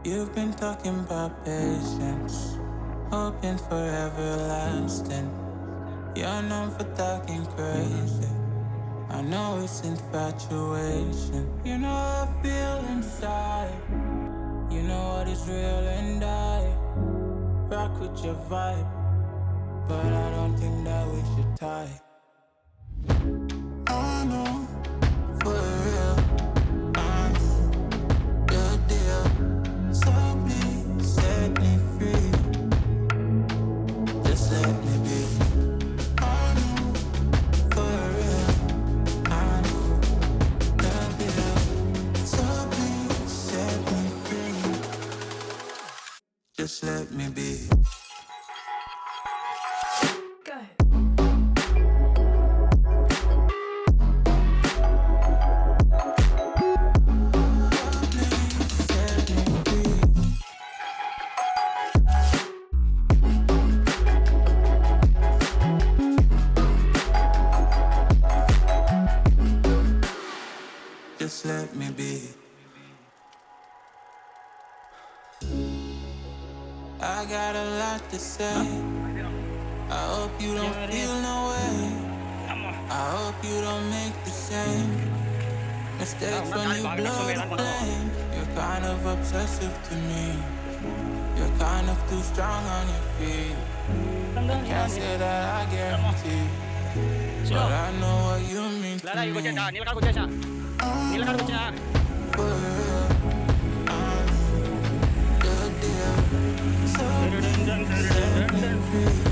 You've been talking about patience, hoping for everlasting. You're known for talking crazy. I know it's infatuation. You know how I feel inside. You know what is real and I rock with your vibe, but I don't think that we should tie. I know, for real, I know the deal. So please set me free. Just let me be. I know, for real, I know the deal. So please set me free. Just let me be. Just let me be. I got a lot to say. I hope you don't feel no way. I hope you don't make the same mistakes when you blow the flame. You're kind of obsessive to me. You're kind of too strong on your feet. I can't say that I guarantee, but I know what you mean to me. For real, I'm the deal. So please set me free.